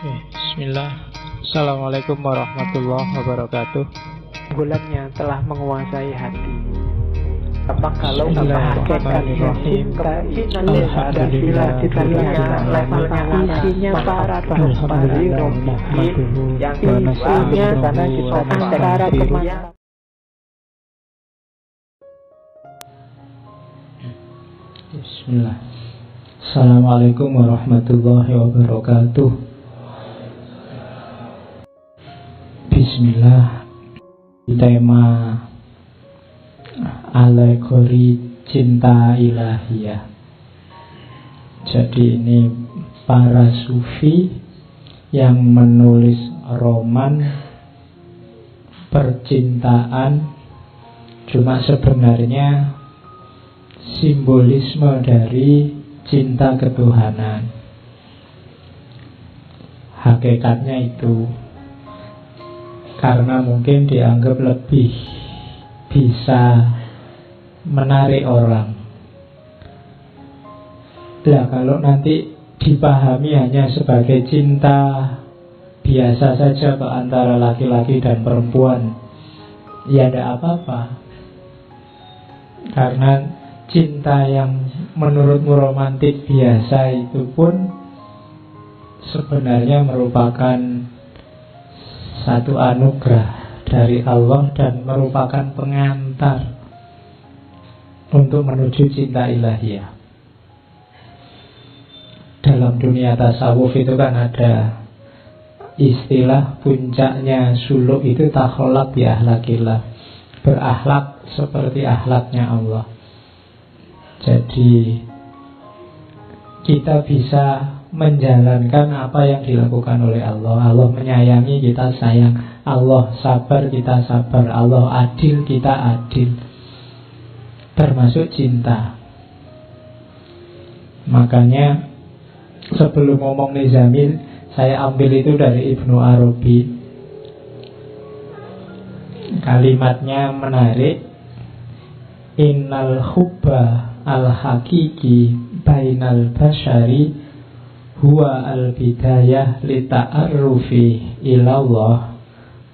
Bismillah. Assalamualaikum warahmatullahi wabarakatuh. Bulannya telah menguasai hati. Apa kalau Bismillahirrahmanirrahim. cinta bila kita lihat levelnya isinya para yang isinya antara teman. Bismillah. Assalamualaikum warahmatullahi wabarakatuh. Bismillah. Tema alegori cinta ilahiyah. Jadi ini para sufi yang menulis roman percintaan, cuma sebenarnya simbolisme dari cinta ketuhanan. Hakikatnya itu karena mungkin dianggap lebih bisa menarik orang. Nah, kalau nanti dipahami hanya sebagai cinta biasa saja ke antara laki-laki dan perempuan, ya tidak apa-apa. Karena cinta yang menurutmu romantis biasa itu pun sebenarnya merupakan satu anugerah dari Allah dan merupakan pengantar untuk menuju cinta ilahiyah. Dalam dunia tasawuf itu kan ada istilah puncaknya suluk itu takholak bi ahlakillah, berakhlak seperti akhlaknya Allah. Jadi kita bisa menjalankan apa yang dilakukan oleh Allah. Allah menyayangi, kita sayang. Allah sabar, kita sabar. Allah adil, kita adil. Termasuk cinta. Makanya sebelum ngomong Nizami, saya ambil itu dari Ibnu Arabi. Kalimatnya menarik. Innal hubba al-hakiki bainal basyari huwa al-bidayah li ta'arrufi ilallah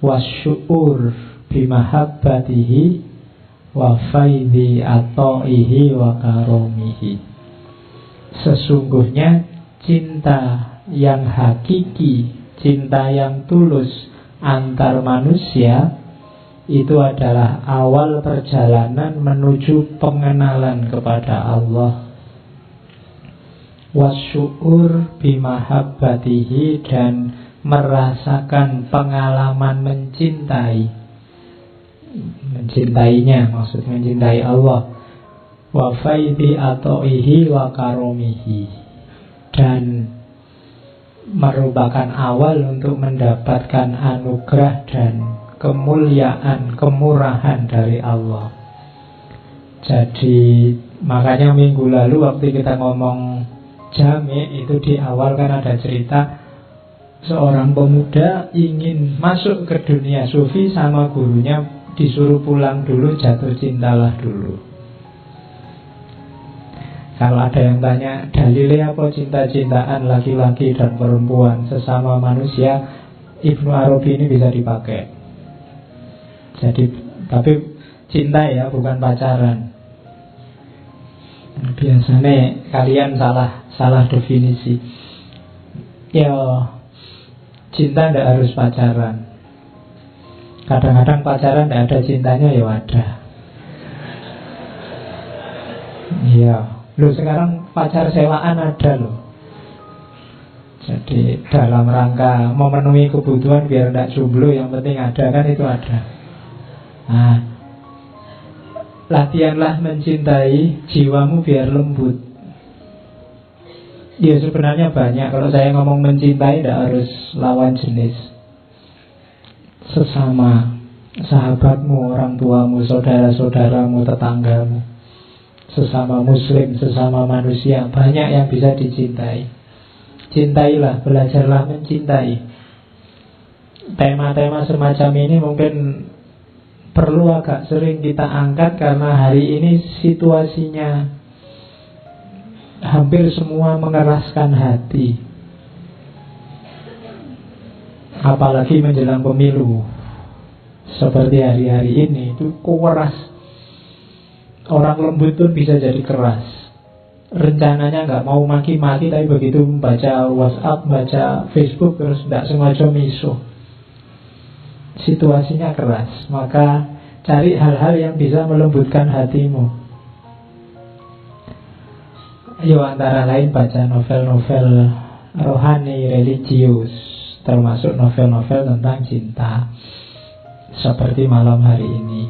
wasyu'ur bimahabbatihi wa faidhi ata'ihi wa karomihi. Sesungguhnya cinta yang hakiki, cinta yang tulus antar manusia itu adalah awal perjalanan menuju pengenalan kepada Allah. Wasyu'ur bimahabbatihi, dan merasakan pengalaman mencintainya, maksud mencintai Allah. Wa faidi ato'ihi wa karomihi, dan merupakan awal untuk mendapatkan anugerah dan kemuliaan, kemurahan dari Allah. Jadi makanya minggu lalu waktu kita ngomong Jami itu di awal kan ada cerita seorang pemuda ingin masuk ke dunia sufi sama gurunya disuruh pulang dulu, jatuh cintalah dulu. Kalau ada yang tanya dalilnya apa cinta-cintaan laki-laki dan perempuan sesama manusia, Ibnu Arabi ini bisa dipakai. Jadi tapi cinta ya, bukan pacaran. Biasanya kalian salah definisi. Ya, cinta tidak harus pacaran. Kadang-kadang pacaran tidak ada cintanya, ya ada. Iya, loh sekarang pacar sewaan ada loh. Jadi dalam rangka memenuhi kebutuhan biar tidak jomblo, yang penting ada, kan itu ada. Nah, latihanlah mencintai jiwamu biar lembut. Ya sebenarnya banyak. Kalau saya ngomong mencintai tidak harus lawan jenis. Sesama sahabatmu, orang tuamu, saudara-saudaramu, tetanggamu, sesama muslim, sesama manusia, banyak yang bisa dicintai. Cintailah, belajarlah mencintai. Tema-tema semacam ini mungkin perlu agak sering kita angkat karena hari ini situasinya hampir semua mengeraskan hati. Apalagi menjelang pemilu seperti hari-hari ini, itu keras. Orang lembut pun bisa jadi keras. Rencananya nggak mau maki-maki, tapi begitu membaca WhatsApp, baca Facebook, terus tidak sengaja misuh. Situasinya keras. Maka cari hal-hal yang bisa melembutkan hatimu. Ayo, antara lain baca novel-novel rohani, religius, termasuk novel-novel tentang cinta, seperti malam hari ini.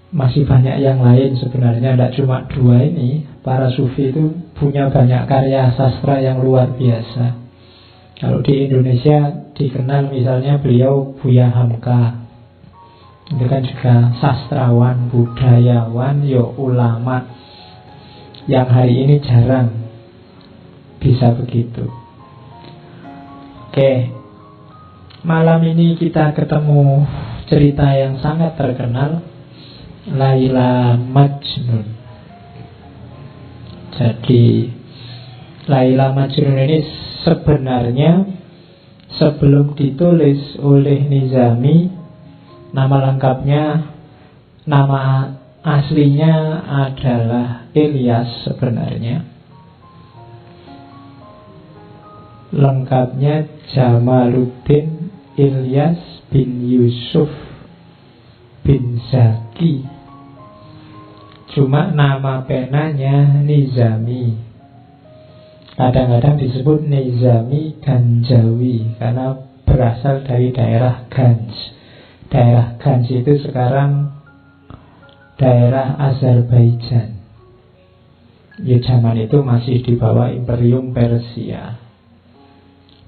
Masih banyak yang lain sebenarnya, tidak cuma dua ini. Para sufi itu punya banyak karya sastra yang luar biasa. Kalau di Indonesia dikenal misalnya beliau Buya Hamka. Itu kan juga sastrawan, budayawan, ulama, yang hari ini jarang bisa begitu. Oke, malam ini kita ketemu cerita yang sangat terkenal, Laila Majnun. Jadi Laila Majnun ini sebenarnya sebelum ditulis oleh Nizami, nama lengkapnya, nama aslinya adalah Ilyas sebenarnya. Lengkapnya Jamaluddin Ilyas bin Yusuf bin Zaki. Cuma nama penanya Nizami. Kadang-kadang disebut Nizami Ganjawi karena berasal dari daerah Ganj. Daerah Ganj itu sekarang daerah Azerbaijan. Ya, zaman itu masih di bawah Imperium Persia,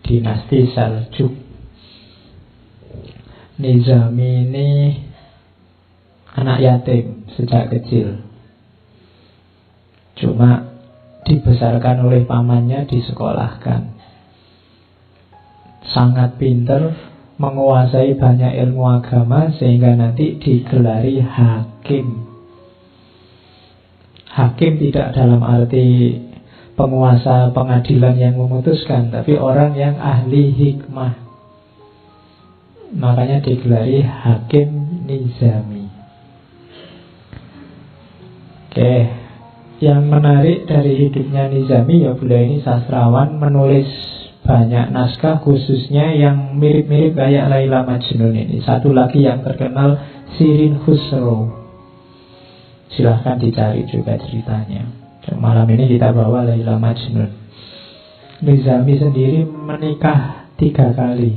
dinasti Saljuk. Nizami ini anak yatim sejak kecil. Cuma dibesarkan oleh pamannya, disekolahkan. Sangat pintar, menguasai banyak ilmu agama, sehingga nanti digelari hakim. Hakim tidak dalam arti penguasa pengadilan yang memutuskan, tapi orang yang ahli hikmah. Makanya digelari Hakim Nizami. Oke, yang menarik dari hidupnya Nizami, ya beliau ini sastrawan, menulis banyak naskah, khususnya yang mirip-mirip kayak Laila Majnun ini. Satu lagi yang terkenal, Shirin Khusro. Silahkan dicari juga ceritanya. Dan malam ini kita bawa Laila Majnun. Nizami sendiri menikah 3 kali.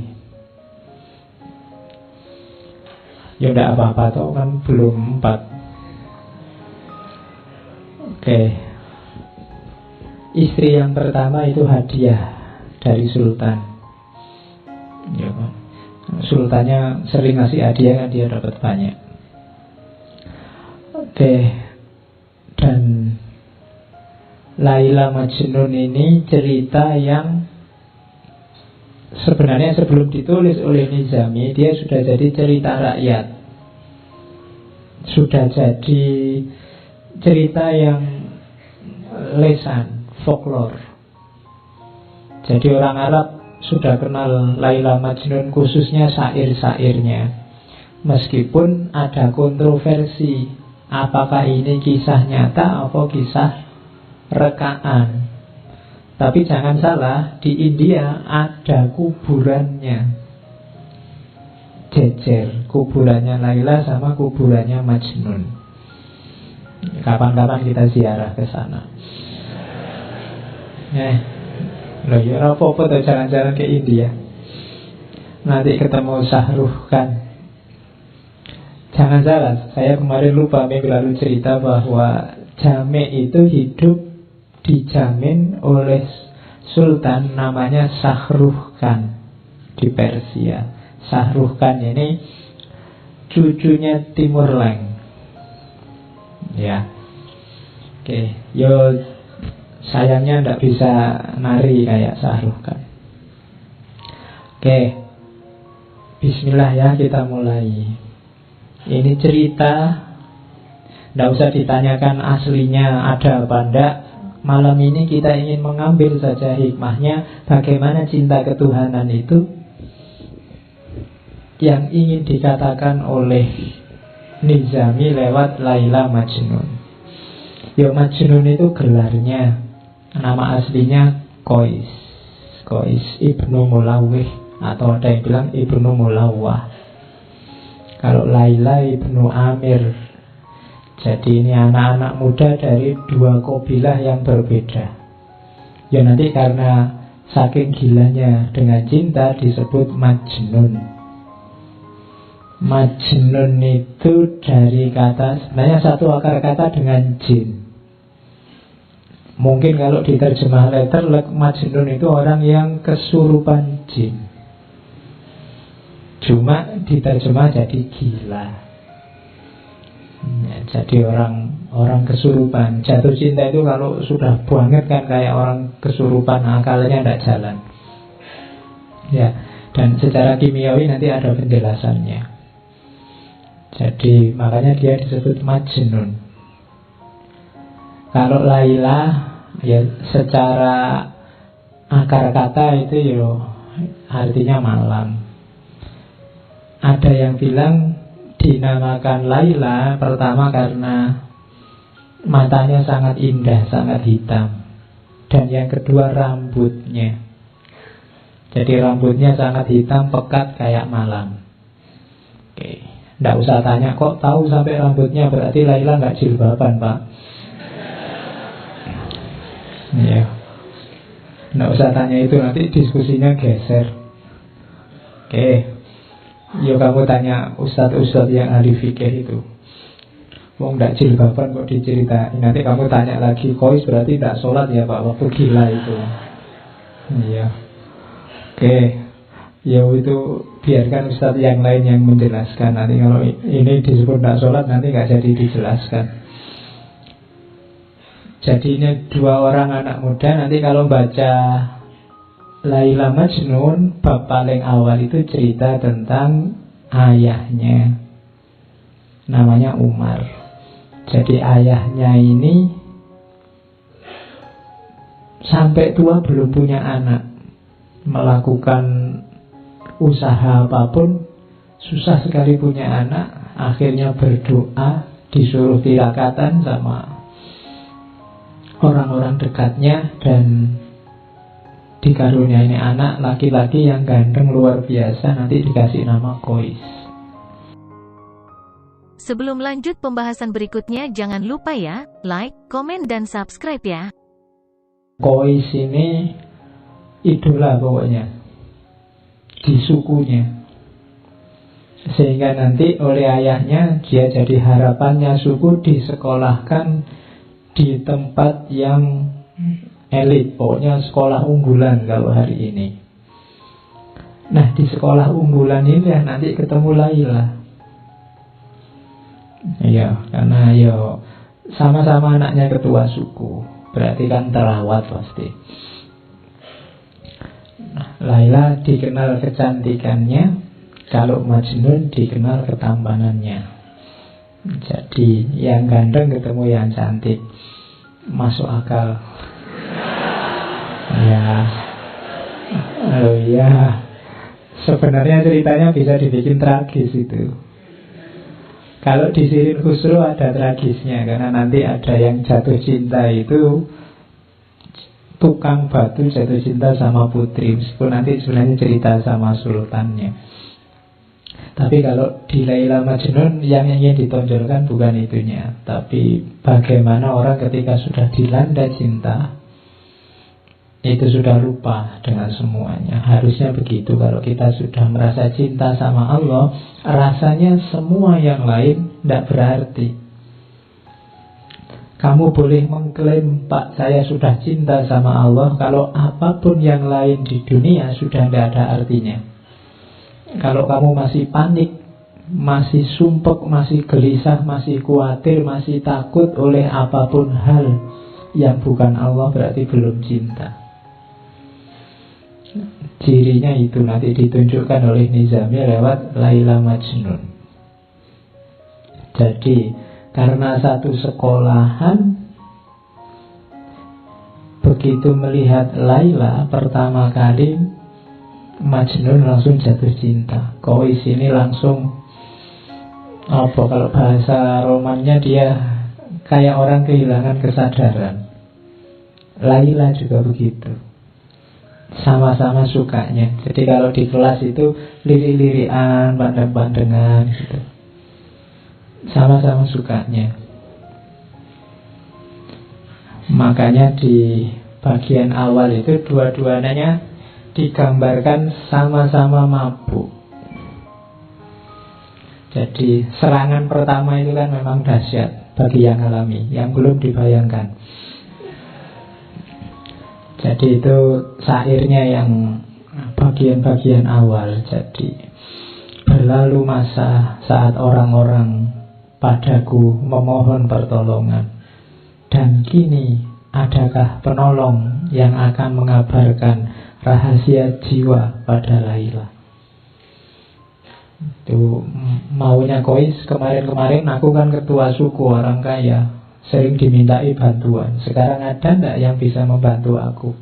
Ya udah apa-apa, toh kan belum 4. Oke. Istri yang pertama itu hadiah dari Sultan. Ya, Sultannya sering ngasih hadiah, kan dia dapat banyak. Oke. Dan Laila Majnun ini cerita yang sebenarnya sebelum ditulis oleh Nizami, dia sudah jadi cerita rakyat. Sudah jadi cerita yang lesan, folklore. Jadi orang Arab sudah kenal Laila Majnun, khususnya syair-syairnya. Meskipun ada kontroversi, apakah ini kisah nyata atau kisah rekaan. Tapi jangan salah, di India ada kuburannya jejer, kuburannya Laila sama kuburannya Majnun. Kapan-kapan kita ziarah ke sana. Loh ya apa-apa tuh jalan-jalan ke India. Nanti ketemu Sahruh Khan. Jangan salah, saya kemarin lupa minggu lalu cerita bahwa Jamek itu hidup dijamin oleh Sultan namanya Shahruh Khan di Persia. Shahruh Khan ini cucunya Timur Leng. Ya, oke. Yo, sayangnya tidak bisa nari kayak Shahruh Khan. Oke, bismillah ya, kita mulai. Ini cerita, tidak usah ditanyakan aslinya ada apa enggak. Malam ini kita ingin mengambil saja hikmahnya, bagaimana cinta ketuhanan itu yang ingin dikatakan oleh Nizami lewat Laila Majnun. Ya Majnun itu gelarnya, nama aslinya Qais Ibnu Mulawih, atau ada yang bilang Ibnu Mulawah. Kalau Laila Ibnu Amir. Jadi ini anak-anak muda dari dua kabilah yang berbeda. Ya nanti karena saking gilanya dengan cinta disebut Majnun. Majnun itu dari kata, sebenarnya satu akar kata dengan jin. Mungkin kalau diterjemah letter, Majnun itu orang yang kesurupan jin. Cuma diterjemah jadi gila. Ya, jadi orang kesurupan. Jatuh cinta itu kalau sudah banget kan kayak orang kesurupan, akalnya tidak jalan. Ya, dan secara kimiawi nanti ada penjelasannya. Jadi makanya dia disebut Majnun. Kalau Laila, ya secara akar kata itu ya artinya malam. Ada yang bilang dinamakan Laila pertama karena matanya sangat indah, sangat hitam. Dan yang kedua rambutnya. Jadi rambutnya sangat hitam, pekat kayak malam. Oke, nggak usah tanya kok tahu sampai rambutnya, berarti Laila nggak jilbaban, Pak. Ya, nggak usah tanya itu, nanti diskusinya geser. Oke, yuk kamu tanya ustadz-ustadz yang ahli fikih itu. Wong nggak jilbaban kok diceritain. Nanti kamu tanya lagi, Qais berarti tidak sholat ya Pak waktu gila itu. Iya. Oke, ya itu biarkan ustadz yang lain yang menjelaskan. Nanti kalau ini disebut tidak sholat nanti nggak jadi dijelaskan. Jadi ini dua orang anak muda. Nanti kalau baca Laila Majnun, bab paling awal itu cerita tentang ayahnya, namanya Umar. Jadi ayahnya ini sampai tua belum punya anak, melakukan usaha apapun susah sekali punya anak. Akhirnya berdoa, disuruh tirakatan sama orang-orang dekatnya, dan dikaruniai anak laki-laki yang ganteng luar biasa, nanti dikasih nama Qais. Sebelum lanjut pembahasan berikutnya, jangan lupa ya, like, komen, dan subscribe ya. Qais ini idola pokoknya di sukunya, sehingga nanti oleh ayahnya dia jadi harapannya suku, disekolahkan di tempat yang elit, pokoknya sekolah unggulan kalau hari ini. Nah di sekolah unggulan ini ya nanti ketemu Laila. Ya karena ya sama-sama anaknya ketua suku, berarti kan terawat pasti. Nah, Laila dikenal kecantikannya, kalau Majnun dikenal ketampanannya. Jadi yang ganteng ketemu yang cantik, masuk akal. Ya, oh ya, sebenarnya ceritanya bisa dibikin tragis itu. Kalau di Sirin Khusro ada tragisnya, karena nanti ada yang jatuh cinta itu tukang batu jatuh cinta sama putri, meskipun nanti sebenarnya cerita sama sultannya. Tapi kalau di Laila Majnun yang ingin ditonjolkan bukan itunya, tapi bagaimana orang ketika sudah dilanda cinta itu sudah lupa dengan semuanya. Harusnya begitu. Kalau kita sudah merasa cinta sama Allah, rasanya semua yang lain tidak berarti. Kamu boleh mengklaim, Pak, saya sudah cinta sama Allah, kalau apapun yang lain di dunia sudah tidak ada artinya. Kalau kamu masih panik, masih sumpek, masih gelisah, masih khawatir, masih takut oleh apapun hal yang bukan Allah, berarti belum cinta. Cirinya itu nanti ditunjukkan oleh Nizami lewat Laila Majnun. Jadi karena satu sekolahan, begitu melihat Laila pertama kali, Majnun langsung jatuh cinta. Kois ini langsung apa, kalau bahasa romannya dia kayak orang kehilangan kesadaran. Laila juga begitu, sama-sama sukanya. Jadi kalau di kelas itu lirik-lirikan, bandeng-bandengan gitu, sama-sama sukanya. Makanya di bagian awal itu dua-duanya digambarkan sama-sama mabuk. Jadi serangan pertama itu kan memang dahsyat bagi yang alami, yang belum dibayangkan. Jadi itu syairnya yang bagian-bagian awal. Jadi berlalu masa saat orang-orang padaku memohon pertolongan, dan kini adakah penolong yang akan mengabarkan rahasia jiwa pada Laila. Itu maunya Kois. Kemarin-kemarin aku kan ketua suku, orang kaya, sering dimintai bantuan. Sekarang ada enggak yang bisa membantu aku?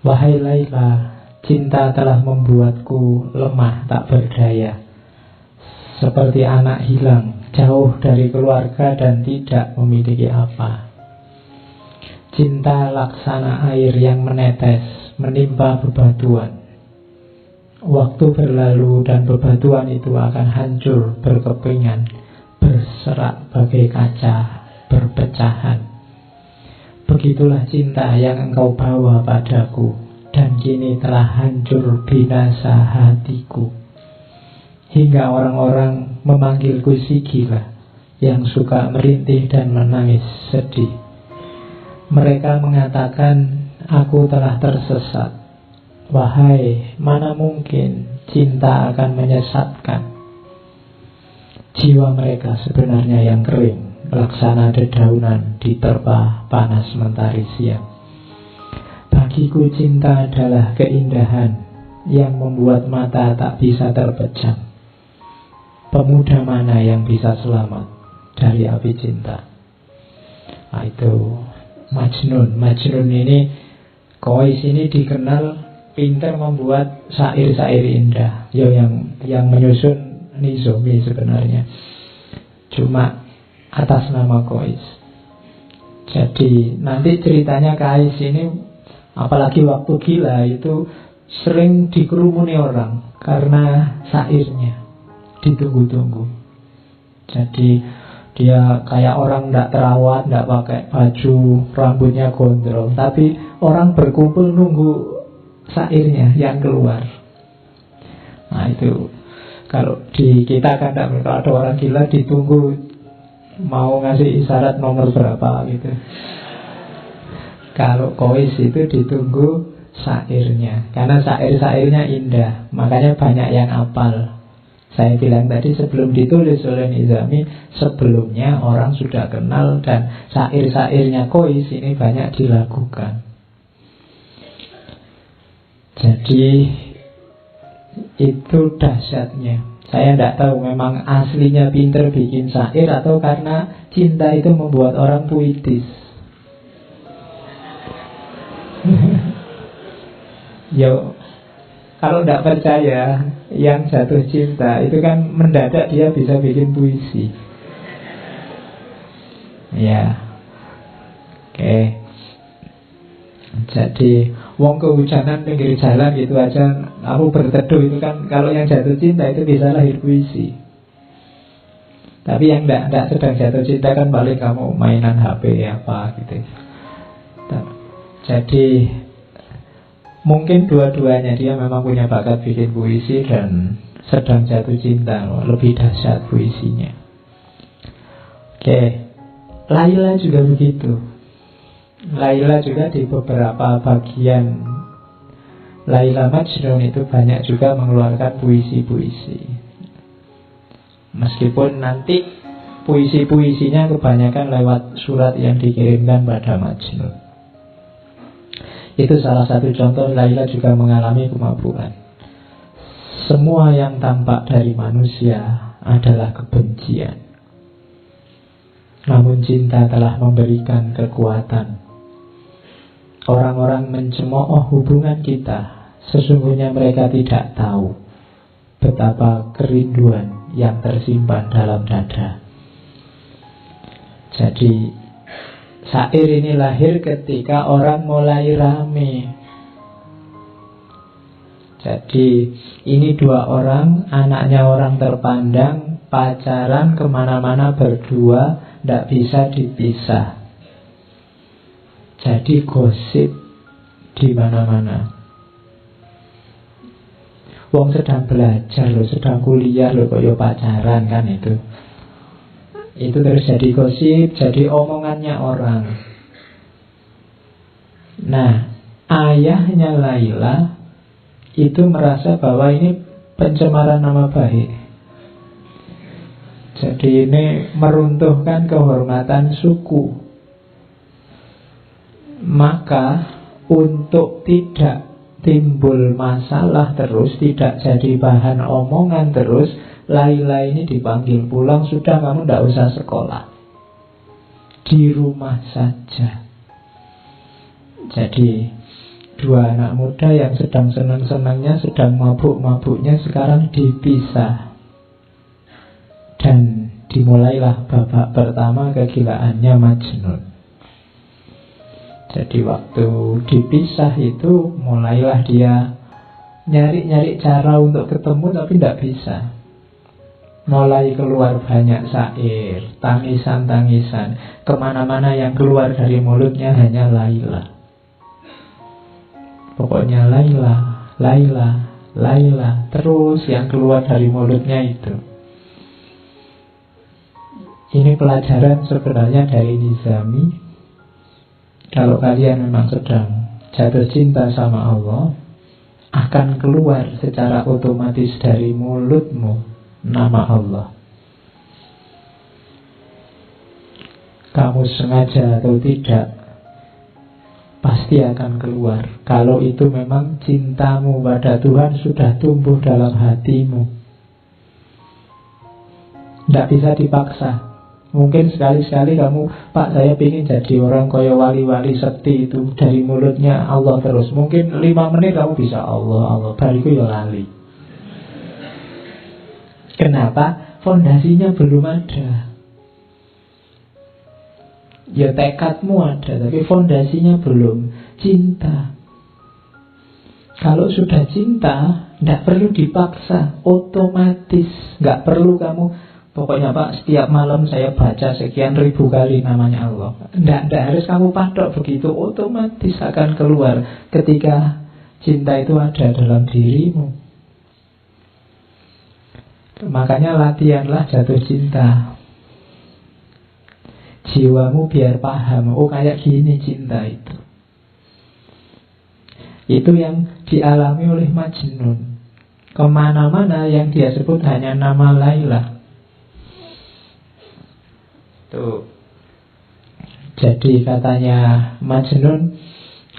Wahai Laila, cinta telah membuatku lemah tak berdaya, seperti anak hilang jauh dari keluarga dan tidak memiliki apa. Cinta laksana air yang menetes menimpa bebatuan. Waktu berlalu dan bebatuan itu akan hancur berkepingan, berserak bagai kaca, berpecahan. Begitulah cinta yang engkau bawa padaku, dan kini telah hancur binasa hatiku. Hingga orang-orang memanggilku si gila, yang suka merintih dan menangis sedih. Mereka mengatakan aku telah tersesat. Wahai, mana mungkin cinta akan menyesatkan. Jiwa mereka sebenarnya yang kering, laksana dedaunan diterpa panas mentari siang. Bagiku cinta adalah keindahan yang membuat mata tak bisa terpejam. Pemuda mana yang bisa selamat dari api cinta? Nah, itu Majnun. Majnun ini, Kois ini dikenal pintar membuat syair-syair indah. Ya, yang menyusun Nizomi sebenarnya, cuma atas nama Kois. Jadi nanti ceritanya Kais ini, apalagi waktu gila itu sering dikerumuni orang karena syairnya ditunggu-tunggu. Jadi dia kayak orang tidak terawat, tidak pakai baju, rambutnya gondrong, tapi orang berkumpul nunggu syairnya yang keluar. Nah itu, kalau di kita kan kalau ada orang gila ditunggu mau ngasih isyarat nomor berapa gitu. Kalau Kois itu ditunggu syairnya, karena syair-syairnya indah, makanya banyak yang hafal. Saya bilang tadi sebelum ditulis oleh Nizami, sebelumnya orang sudah kenal, dan syair-syairnya Kois ini banyak dilakukan. Jadi itu dahsyatnya. Saya tidak tahu memang aslinya pinter bikin syair atau karena cinta itu membuat orang puitis. Yo, kalau tidak percaya, yang jatuh cinta itu kan mendadak dia bisa bikin puisi. Ya, oke. Jadi wong kehujanan pinggir jalan gitu aja, aku berteduh, itu kan kalau yang jatuh cinta itu bisa lahir puisi. Tapi yang tidak sedang jatuh cinta kan paling kamu mainan HP apa gitu. Jadi mungkin dua-duanya, dia memang punya bakat bikin puisi dan sedang jatuh cinta, lebih dahsyat puisinya. Oke, Laila juga begitu. Laila juga di beberapa bagian Laila Majnun itu banyak juga mengeluarkan puisi-puisi. Meskipun nanti puisi-puisinya kebanyakan lewat surat yang dikirimkan pada Majnun. Itu salah satu contoh Laila juga mengalami kemabukan. Semua yang tampak dari manusia adalah kebencian, namun cinta telah memberikan kekuatan. Orang-orang mencemooh hubungan kita Sesungguhnya mereka tidak tahu betapa kerinduan yang tersimpan dalam dada. Jadi syair ini lahir ketika orang mulai rame. Jadi ini dua orang, anaknya orang terpandang, pacaran kemana-mana berdua, tidak bisa dipisah. Jadi gosip di mana-mana. Wong sedang belajar loh, sedang kuliah loh, kok yo pacaran kan itu. Itu terus jadi gosip, jadi omongannya orang. Nah, ayahnya Laila itu merasa bahwa ini pencemaran nama baik. Jadi ini meruntuhkan kehormatan suku. Maka untuk tidak timbul masalah terus, tidak jadi bahan omongan terus, Laila ini dipanggil pulang. Sudah, kamu tidak usah sekolah, di rumah saja. Jadi dua anak muda yang sedang senang-senangnya, sedang mabuk-mabuknya, sekarang dipisah. Dan dimulailah babak pertama kegilaannya Majnun. Jadi waktu dipisah itu mulailah dia nyari-nyari cara untuk ketemu, tapi tidak bisa. Mulai keluar banyak syair, tangisan-tangisan. Kemana-mana yang keluar dari mulutnya hanya Laila. Pokoknya Laila, Laila, Laila. Terus yang keluar dari mulutnya itu. Ini pelajaran sebenarnya dari Nizami. Kalau kalian memang sedang jatuh cinta sama Allah, akan keluar secara otomatis dari mulutmu nama Allah. Kamu sengaja atau tidak, pasti akan keluar. Kalau itu memang cintamu pada Tuhan sudah tumbuh dalam hatimu, tidak bisa dipaksa. Mungkin sekali-sekali kamu, Pak, saya ingin jadi orang kaya wali-wali sekti itu, dari mulutnya Allah terus. Mungkin 5 menit kamu bisa Allah, Allah, bariku ya lali. Kenapa? Fondasinya belum ada. Ya tekadmu ada, tapi fondasinya belum. Cinta. Kalau sudah cinta, tidak perlu dipaksa, otomatis. Nggak perlu kamu, pokoknya Pak, setiap malam saya baca sekian ribu kali namanya Allah. Tidak harus kamu patok begitu, otomatis akan keluar ketika cinta itu ada dalam dirimu. Makanya latihanlah jatuh cinta. Jiwamu biar paham, oh kayak gini cinta itu. Itu yang dialami oleh Majnun. Kemana-mana yang dia sebut hanya nama Laila. Tuh. Jadi katanya Majnun,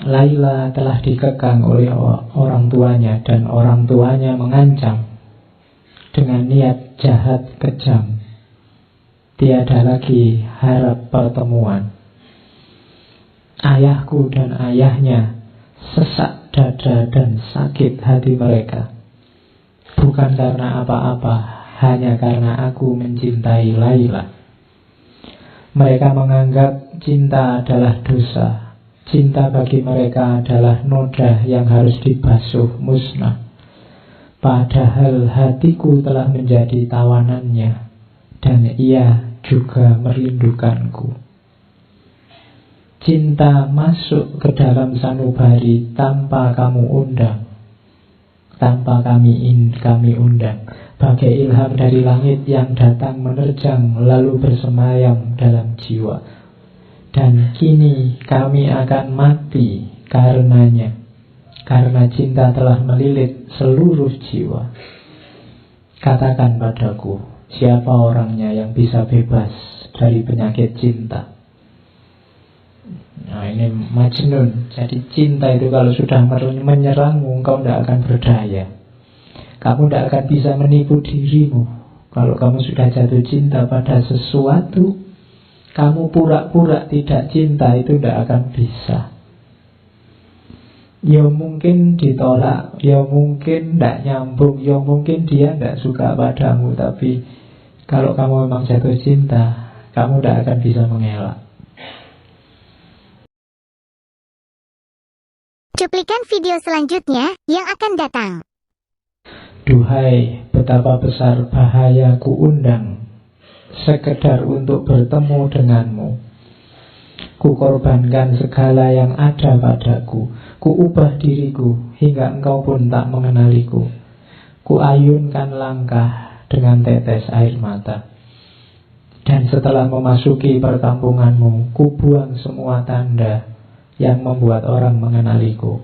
Laila telah dikekang oleh orang tuanya, dan orang tuanya mengancam dengan niat jahat kejam. Tiada lagi harap pertemuan. Ayahku dan ayahnya sesak dada dan sakit hati mereka. Bukan karena apa-apa, hanya karena aku mencintai Laila. Mereka menganggap cinta adalah dosa. Cinta bagi mereka adalah noda yang harus dibasuh musnah. Padahal hatiku telah menjadi tawanannya, dan ia juga merindukanku. Cinta masuk ke dalam sanubari tanpa kamu undang, tanpa kami undang. Bagai ilham dari langit yang datang menerjang lalu bersemayam dalam jiwa. Dan kini kami akan mati karenanya, karena cinta telah melilit seluruh jiwa. Katakan padaku, siapa orangnya yang bisa bebas dari penyakit cinta? Nah ini Majnun. Jadi cinta itu kalau sudah menyerangmu, engkau tidak akan berdaya. Kamu tidak akan bisa menipu dirimu. Kalau kamu sudah jatuh cinta pada sesuatu, kamu pura-pura tidak cinta, itu tidak akan bisa. ya mungkin ditolak, ya mungkin tidak nyambung, ya mungkin dia tidak suka padamu. Tapi kalau kamu memang jatuh cinta, kamu tidak akan bisa mengelak. Cuplikan video selanjutnya yang akan datang. Duhai, betapa besar bahaya ku undang sekedar untuk bertemu denganmu. Ku korbankan segala yang ada padaku. Ku ubah diriku hingga engkau pun tak mengenaliku. Ku ayunkan langkah dengan tetes air mata. Dan setelah memasuki perkampunganmu, ku buang semua tanda yang membuat orang mengenaliku.